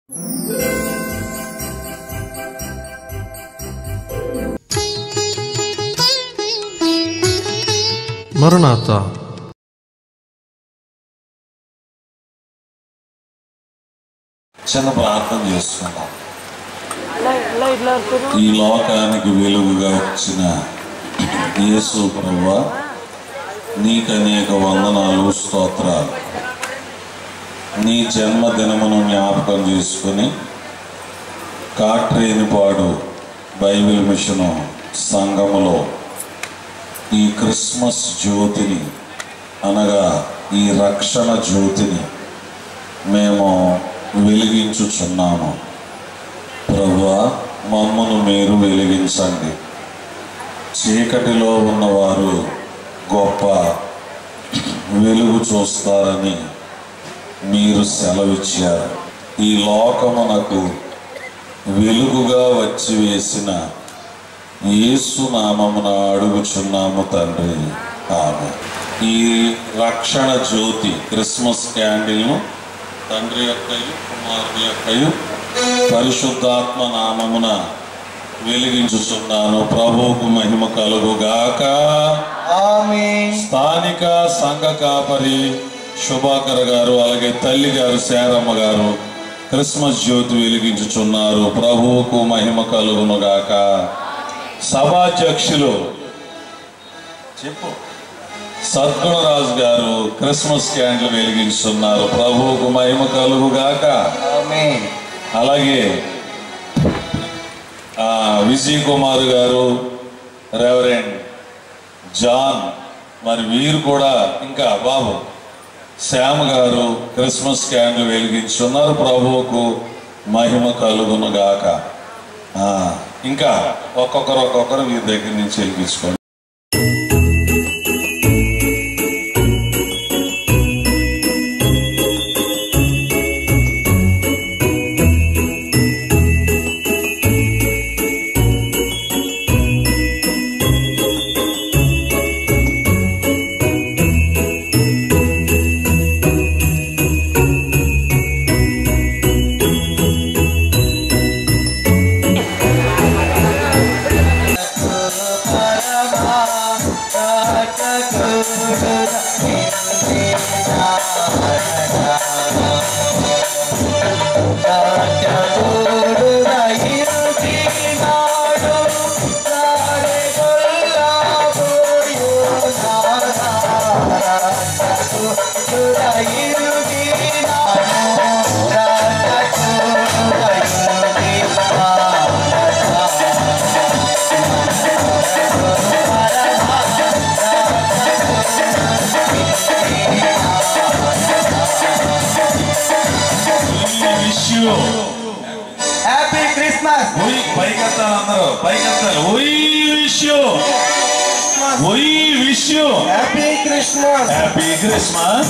మరణాత చిన్న ప్రార్థన చేసుకున్నాం. ఈ లోకానికి వెలుగుగా వచ్చిన యేసు ప్రభువా, నీకు అనేక వందనాలు, స్తోత్రాలు. నీ జన్మదినమును జ్ఞాపకం చేసుకుని కాట్రేనిపాడు బైబిల్ మిషను సంఘములో ఈ క్రిస్మస్ జ్యోతిని అనగా ఈ రక్షణ జ్యోతిని మేము వెలిగించుచున్నాము. ప్రభువా, మమ్మను మీరు వెలిగించండి. చీకటిలో ఉన్నవారు గొప్ప వెలుగు చూస్తారని మీరు సెలవిచ్చారు. ఈ లోకమునకు వెలుగుగా వచ్చి వేసిన యేసు నామమున అడుగుచున్నాము తండ్రి, ఆమేన్. ఈ రక్షణ జ్యోతి క్రిస్మస్ క్యాండిల్ను తండ్రి యొక్కయు కుమారుని యొక్కయు పరిశుద్ధాత్మ నామమున వెలిగించుచున్నాను. ప్రభువుకు మహిమ కలుగుగాక, ఆమేన్. స్థానిక సంఘ కాపరి శుభాకర్ గారు, అలాగే తల్లి గారు శారమ్మ గారు క్రిస్మస్ జ్యోతి వెలిగించుచున్నారు. ప్రభువుకు మహిమ కలుగునుగాక. సభాధ్యక్షులు సద్గుణరాజు గారు క్రిస్మస్ క్యాండిల్ వెలిగించుతున్నారు. ప్రభువుకు మహిమ కలుగుగాక, ఆమేన్. అలాగే విజయ్ కుమార్ గారు, రెవరెండ్ జాన్, మరి వీరు కూడా, ఇంకా బాబు శ్యామ్ గారు క్రిస్మస్ క్యాండిల్ వెలిగించుతున్నారు. ప్రభువుకు మహిమ కలుగునుగాక. ఇంకా ఒక్కొక్కరు వీరి దగ్గర నుంచి వెలిగించుకోండి. Happy Christmas. అందరూ పైకెత్తాలి. Happy Christmas. Happy Christmas.